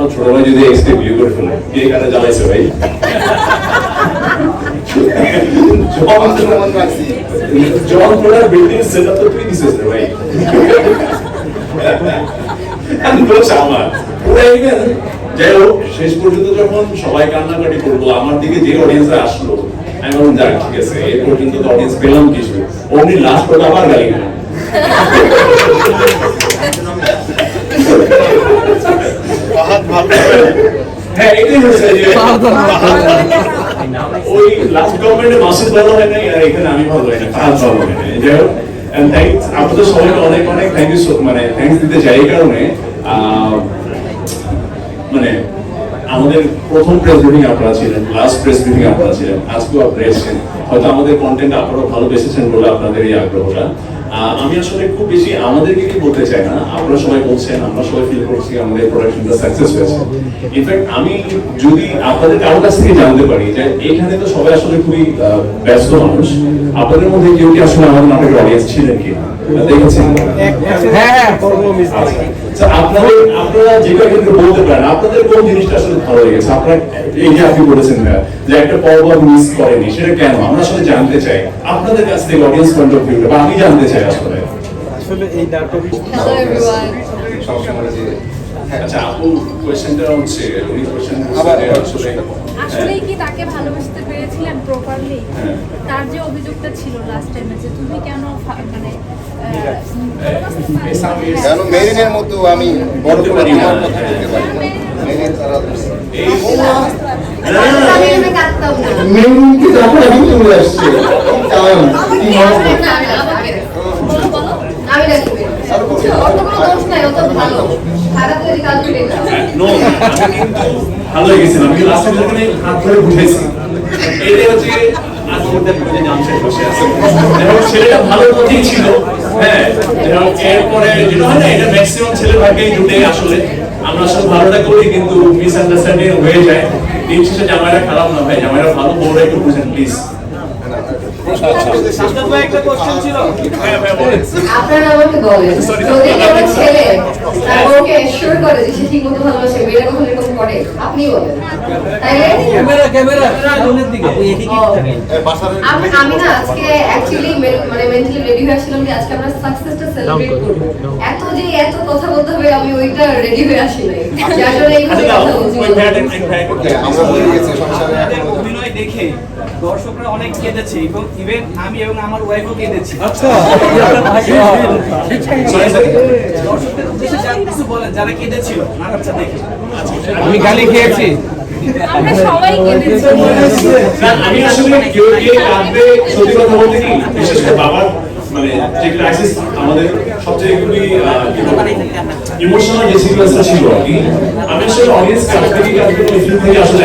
আমার ছোট ভাই যদি এক্সটে বিয়ে করে ফেলে কে কানে জ্বালাইছে ভাই জন প্রোডার বিল্ডিং সেটআপ তো তুই দিছিস রে ভাই আমি বলছি আমার পুরো ইভেন যাই হোক শেষ পর্যন্ত যখন সবাই কান্নাকাটি করলো আমার দিকে যে অডিয়েন্সরা আসলো আমি বললাম যাক ঠিক আছে এই পর্যন্ত তো অডিয়েন্স পেলাম কিছু অমনি লাস্ট কথা আবার গালি গেল হ্যাঁ এটাই হচ্ছে যে ওই লাস্ট গভর্নমেন্টে মাসুদ ভালো হয় নাই আর এখানে আমি ভালো হয় না কাজ ভালো হয় না যাই হোক এন্ড থ্যাঙ্কস আপনাদের সবাইকে অনেক অনেক থ্যাংক ইউ মানে থ্যাঙ্কস দিতে চাই এই কারণে মানে আমাদের প্রথম প্রেস ব্রিফিং আপনারা ছিলেন লাস্ট প্রেস ব্রিফিং আপনারা ছিলেন আজকেও আপনারা এসেছেন হয়তো আমাদের কন্টেন্ট আপনারা ভালোবেসেছেন বলে আপনাদের এই আগ্রহটা আমি আসলে খুব বেশি আমাদেরকে কি বলতে চাই না আপনারা সবাই বলছেন আমরা সবাই ফিল করছি আমাদের প্রোডাকশনটা সাকসেস হয়েছে ইনফ্যাক্ট আমি যদি আপনাদের কারোর কাছ থেকে জানতে পারি যে এখানে তো সবাই আসলে খুবই ব্যস্ত মানুষ আপনাদের মধ্যে কেউ কি আসলে আমাদের নাটকের অডিয়েন্স ছিলেন কি দেখেছেন হ্যাঁ আপনারা যেটা কিন্তু বলতে পারেন আপনাদের কোন জিনিসটা আসলে ভালো লেগেছে আপনারা এই যে আপনি বলেছেন যে একটা পর্ব মিস করেনি সেটা কেন আমরা আসলে জানতে চাই আপনাদের কাছ থেকে অডিয়েন্স পয়েন্ট অফ ভিউ বা আমি জানতে চাই আসলে এই নাটক হ্যালো এভরিওয়ান আচ্ছা আপু কোশ্চেনটা হচ্ছে উনি কোশ্চেন আসলে কি তাকে ভালোবাসতে পেরেছিলেন প্রপারলি তার যে অভিযোগটা ছিল লাস্ট টাইমে যে তুমি কেন মানে কেন মেরিনের মতো আমি বড় করে আমার কথা বলতে পারি না মেরিন তারা আমি কাটতাম না মেরিনকে যখন আমি চলে আসছে কারণ কি হবে বলো বলো আমি রাখবো অত কোনো দোষ নাই অত ভালো সারা তৈরি কাজ করে না নো আমি কিন্তু ভালো লেগেছে আমি লাস্ট টাইমে হাত ধরে বুঝাইছি এটা হচ্ছে আজকের যে নাম শেষ বসে আছে এবং ছেলেটা ভালো পথেই ছিল হ্যাঁ এবং এরপরে যেটা হয় না এটা ম্যাক্সিমাম ছেলে ভাগ্যেই জুটে আসলে আমরা সব ভালোটা করি কিন্তু মিসআন্ডারস্ট্যান্ডিং হয়ে যায় দিন শেষে জামাইরা খারাপ না ভাই জামাইরা ভালো বউরা একটু বুঝেন প্লিজ আপনারা আমাকে বলেন যদি কোনো ছেলে তার বউকে এনশিওর করে যে সে ঠিকমতো ভালোবাসে মেয়েরা কখন এরকম করে আপনি বলেন তাইলে ক্যামেরা সামনের দিকে এদিকে থাকেন আমি না আজকে অ্যাকচুয়ালি মানে মেন্টালি রেডি হয়ে আসছিলাম যে আজকে আমরা সাকসেসটা সেলিব্রেট করব এত কথা বলতে হবে আমি ওইটা রেডি হয়ে আসি নাই যার জন্য এই কথা বলছি আমরা বলে গেছি সংসারে অভিনয় দেখে দর্শকরা অনেক কেঁদেছে এবং ইভেন আমি এবং আমার ওয়াইফও কেঁদেছি আচ্ছা দর্শকদের উদ্দেশ্যে যা কিছু বলেন যারা কেঁদেছিল নাটকটা দেখে আমি গালি খেয়েছি আমরা সবাই কেঁদেছি না আমি আসলে কেউ কাঁদবে সত্যি কথা বলতে কি বিশেষ করে বাবার মানে যে ক্রাইসিস আমাদের সবচেয়ে খুবই ইমোশনাল যে সিকোয়েন্সটা ছিল আর কি আমি আসলে অডিয়েন্স কাছ থেকে কাজ করে ফিল্ম থেকে আসলে